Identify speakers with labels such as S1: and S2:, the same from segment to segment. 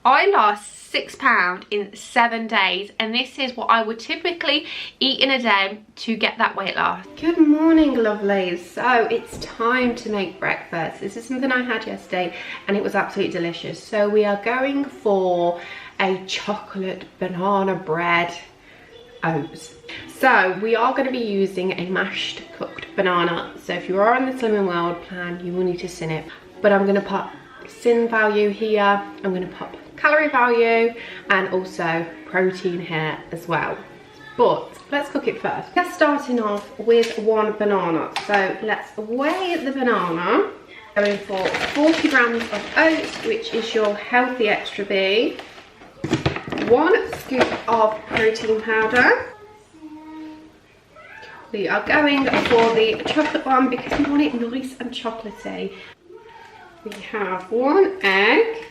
S1: I lost £6 in 7 days, and this is what I would typically eat in a day to get that weight loss. Good morning, lovelies. So it's time to make breakfast. This is something I had yesterday and it was absolutely delicious. So we are going for a chocolate banana bread oats. So we are going to be using a mashed cooked banana. So if you are on the Slimming World plan, you will need to sin it. But I'm going to put sin value here, I'm going to pop calorie value and also protein here as well. But let's cook it first. We're starting off with one banana. So let's weigh the banana. Going for 40 grams of oats, which is your healthy extra B. 1 scoop of protein powder. We are going for the chocolate one because we want it nice and chocolatey. We have 1 egg.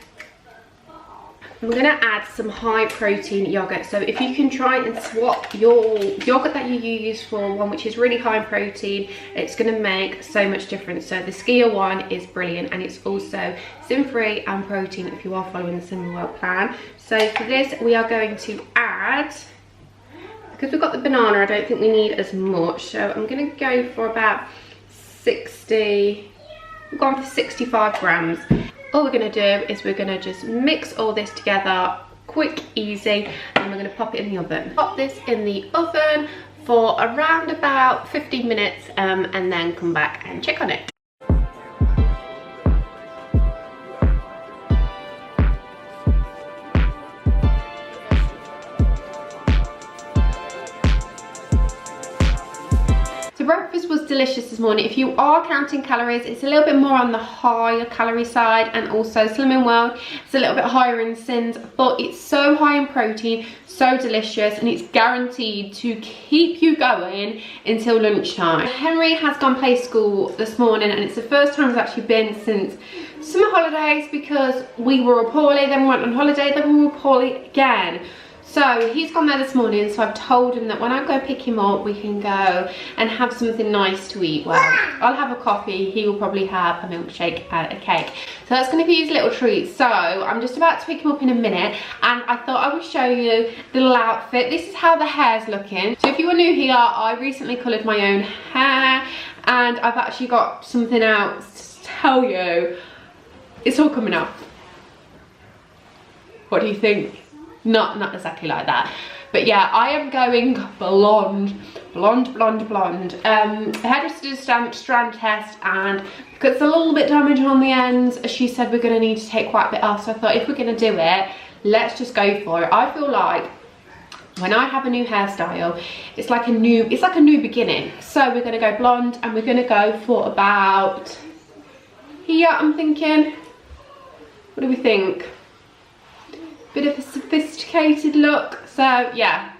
S1: We're going to add some high protein yogurt. So if you can try and swap your yogurt that you use for one which is really high in protein, it's going to make so much difference. So the Skia one is brilliant, and it's also sin free and protein if you are following the Slimming World plan. So for this we are going to add, because we've got the banana, I don't think we need as much. So I'm going to go for about 60, we've gone for 65 grams. All we're going to do is we're going to just mix all this together, quick, easy, and we're going to pop it in the oven. Pop this in the oven for around about 15 minutes and then come back and check on it. Breakfast was delicious this morning. If you are counting calories, it's a little bit more on the higher calorie side, and also Slimming World, it's a little bit higher in sins, but it's so high in protein, so delicious, and it's guaranteed to keep you going until lunchtime. Henry has gone play school this morning, and it's the first time he's actually been since summer holidays, because we were poorly, then we went on holiday, then we were poorly again. So he's gone there this morning, so I've told him that when I go pick him up, we can go and have something nice to eat. Well, I'll have a coffee, he will probably have a milkshake and a cake. So that's going to be his little treat. So I'm just about to pick him up in a minute, and I thought I would show you the little outfit. This is how the hair's looking. So if you are new here, I recently coloured my own hair, and I've actually got something else to tell you. It's all coming up. What do you think? Not exactly like that, but yeah, I am going blonde. Hairdresser did a strand test, and because it's a little bit damaged on the ends, she said we're going to need to take quite a bit off. So I thought, if we're going to do it, let's just go for it. I feel like when I have a new hairstyle, it's like a new beginning. So we're going to go blonde, and we're going to go for about here. I'm thinking, what do we think? Bit of a sophisticated look. So yeah,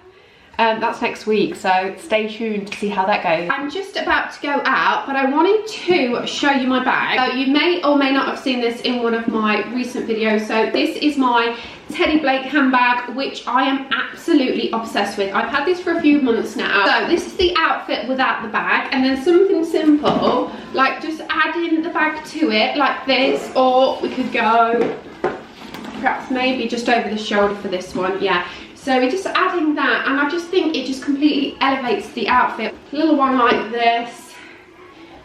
S1: that's next week, so stay tuned to see how that goes. I'm just about to go out, but I wanted to show you my bag. So you may or may not have seen this in one of my recent videos. So this is my Teddy Blake handbag, which I am absolutely obsessed with. I've had this for a few months now. So this is the outfit without the bag, and then something simple like just adding the bag to it like this, or we could go perhaps maybe just over the shoulder for this one. Yeah, so we're just adding that, and I just think it just completely elevates the outfit. A little one like this,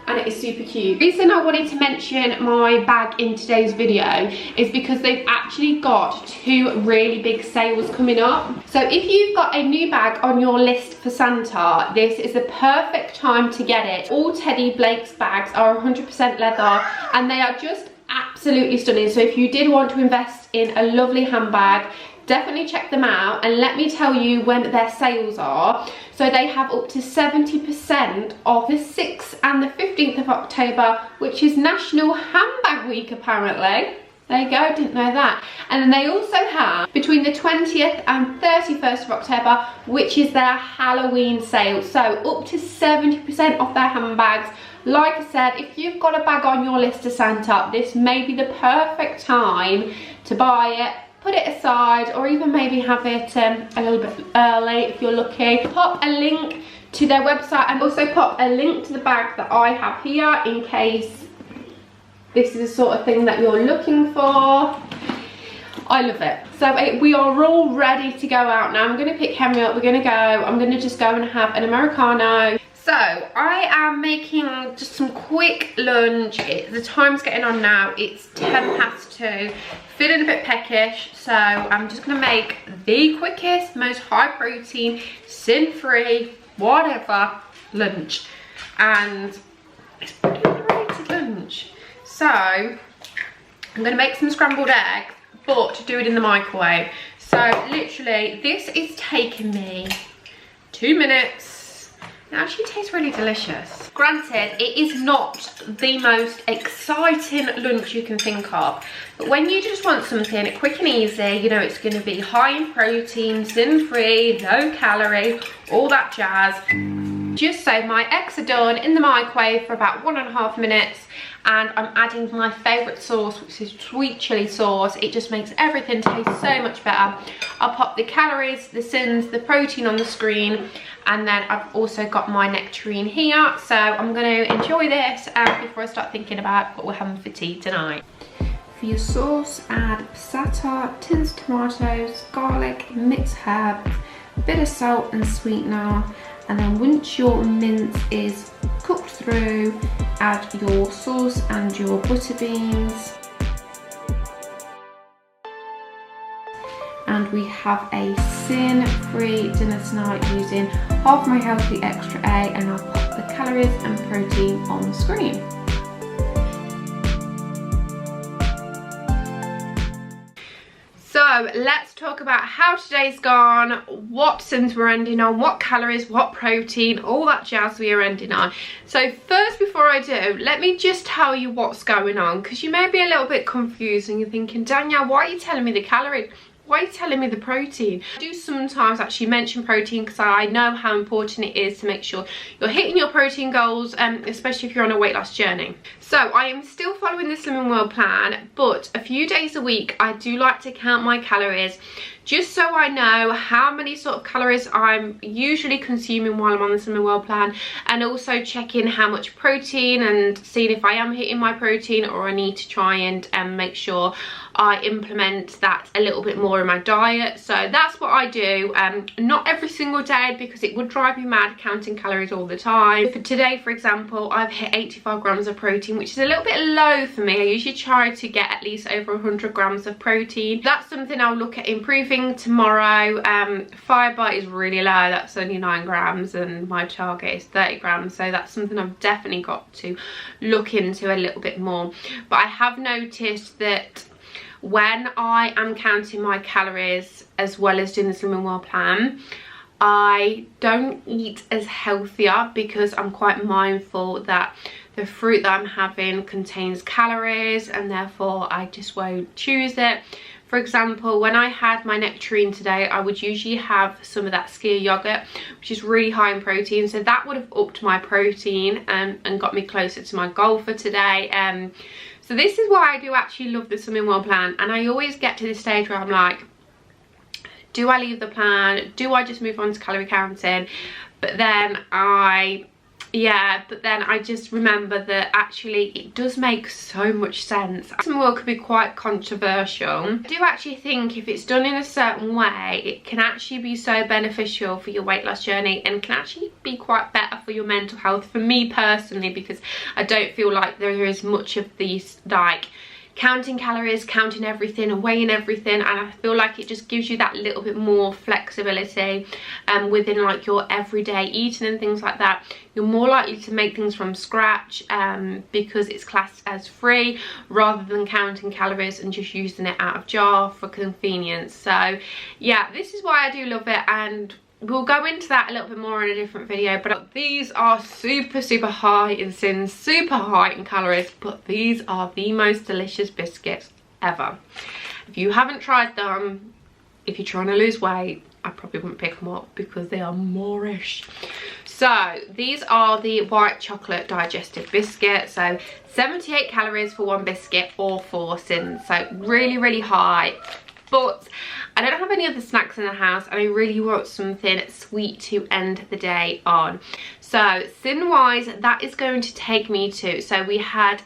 S1: and it is super cute. The reason I wanted to mention my bag in today's video is because they've actually got 2 really big sales coming up. So if you've got a new bag on your list for Santa, this is the perfect time to get it. All Teddy Blake's bags are 100% leather, and they are just absolutely stunning. So if you did want to invest in a lovely handbag, definitely check them out, and let me tell you when their sales are. So they have up to 70% off the 6th and the 15th of October, which is National Handbag Week apparently. There you go, didn't know that. And then they also have between the 20th and 31st of October, which is their Halloween sale. So up to 70% off their handbags. Like I said, if you've got a bag on your list to Santa, this may be the perfect time to buy it, put it aside, or even maybe have it a little bit early if you're lucky. Pop a link to their website, and also pop a link to the bag that I have here in case this is the sort of thing that you're looking for. I love it. So we are all ready to go out now. I'm going to pick Henry up. We're going to go. I'm going to just go and have an Americano. So I am making just some quick lunch. The time's getting on now. It's 2:10. Feeling a bit peckish, so I'm just going to make the quickest, most high protein, sin-free, whatever lunch. And it's pretty underrated lunch. So I'm going to make some scrambled eggs, but do it in the microwave. So literally this is taking me 2 minutes. It actually tastes really delicious. Granted, it is not the most exciting lunch you can think of, but when you just want something quick and easy, you know it's going to be high in protein, sin-free, low calorie, all that jazz. Just so my eggs are done in the microwave for about 1.5 minutes, and I'm adding my favourite sauce, which is sweet chilli sauce. It just makes everything taste so much better. I'll pop the calories, the sins, the protein on the screen, and then I've also got my nectarine here. So I'm going to enjoy this before I start thinking about what we're having for tea tonight. For your sauce, add passata, tinned tomatoes, garlic, mixed herbs, a bit of salt and sweetener. And then once your mince is cooked through, add your sauce and your butter beans. And we have a sin-free dinner tonight using half my healthy extra A, and I'll pop the calories and protein on the screen. So let's talk about how today's gone, what sins we're ending on, what calories, what protein, all that jazz we are ending on. So first, before I do, let me just tell you what's going on, because you may be a little bit confused and you're thinking, Danielle, why are you telling me the calories? Why are you telling me the protein? I do sometimes actually mention protein because I know how important it is to make sure you're hitting your protein goals, especially if you're on a weight loss journey. So I am still following the Slimming World plan, but a few days a week I do like to count my calories, just so I know how many sort of calories I'm usually consuming while I'm on the Slimming World plan, and also checking how much protein and seeing if I am hitting my protein or I need to try and make sure I implement that a little bit more in my diet. So that's what I do. Not every single day, because it would drive me mad counting calories all the time. For today, for example, I've hit 85 grams of protein, which is a little bit low for me. I usually try to get at least over 100 grams of protein. That's something I'll look at improving tomorrow. Fibre is really low. That's only 9 grams and my target is 30 grams. So that's something I've definitely got to look into a little bit more. But I have noticed that when I am counting my calories as well as doing the Slimming World plan, I don't eat as healthier, because I'm quite mindful that the fruit that I'm having contains calories and therefore I just won't choose it. For example, when I had my nectarine today, I would usually have some of that skyr yogurt, which is really high in protein, so that would have upped my protein and got me closer to my goal for today. So this is why I do actually love the Slimming World plan, and I always get to this stage where I'm like, do I leave the plan? Do I just move on to calorie counting? But then I just remember that actually it does make so much sense. Slimming World could be quite controversial. I do actually think if it's done in a certain way, it can actually be so beneficial for your weight loss journey, and can actually be quite better for your mental health, for me personally, because I don't feel like there is much of these like counting calories, counting everything and weighing everything, and I feel like it just gives you that little bit more flexibility within like your everyday eating and things like that. You're more likely to make things from scratch because it's classed as free, rather than counting calories and just using it out of jar for convenience. So yeah, this is why I do love it, and we'll go into that a little bit more in a different video. But these are super high in sins, super high in calories, but these are the most delicious biscuits ever. If you haven't tried them, if you're trying to lose weight, I probably wouldn't pick them up because they are moreish. So these are the white chocolate digestive biscuits. So 78 calories for one biscuit, or 4 sins. So really high. But I don't have any other snacks in the house, and I really want something sweet to end the day on. So sin wise, that is going to take me to, so we had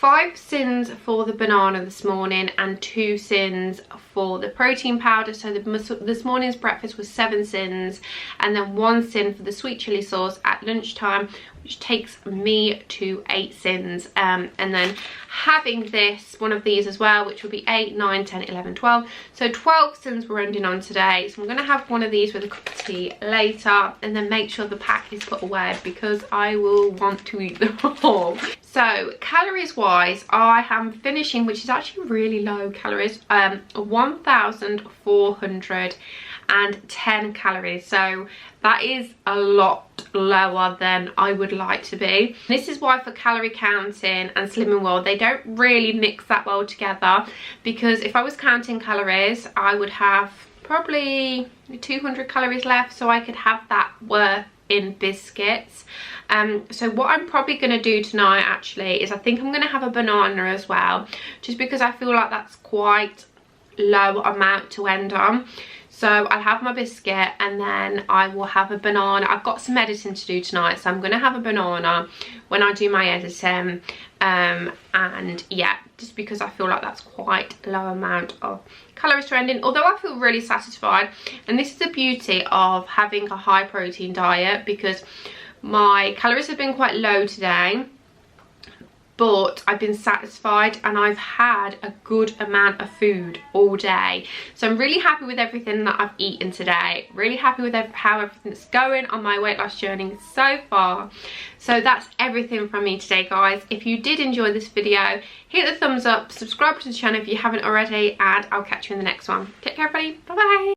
S1: 5 sins for the banana this morning and 2 sins for the protein powder. So this morning's breakfast was 7 sins, and then 1 sin for the sweet chili sauce at lunchtime, which takes me to 8 sins. And then having this, one of these as well, which would be 8, 9, 10, 11, 12. So 12 sins we're ending on today. So I'm going to have one of these with a cup of tea later, and then make sure the pack is put away because I will want to eat them all. So calories wise, I am finishing, which is actually really low calories, 1,410 calories. So that is a lot lower than I would like to be. This is why for calorie counting and Slimming World, they don't really mix that well together, because if I was counting calories, I would have probably 200 calories left, so I could have that worth in biscuits. So what I'm probably going to do tonight actually is I think I'm going to have a banana as well, just because I feel like that's quite low amount to end on. So I'll have my biscuit and then I will have a banana. I've got some editing to do tonight, so I'm going to have a banana when I do my editing. And yeah, just because I feel like that's quite a low amount of calories to end in, although I feel really satisfied. And this is the beauty of having a high protein diet, because my calories have been quite low today, but I've been satisfied and I've had a good amount of food all day. So I'm really happy with everything that I've eaten today. Really happy with how everything's going on my weight loss journey so far. So that's everything from me today, guys. If you did enjoy this video, hit the thumbs up, subscribe to the channel if you haven't already, and I'll catch you in the next one. Take care, everybody. Bye bye.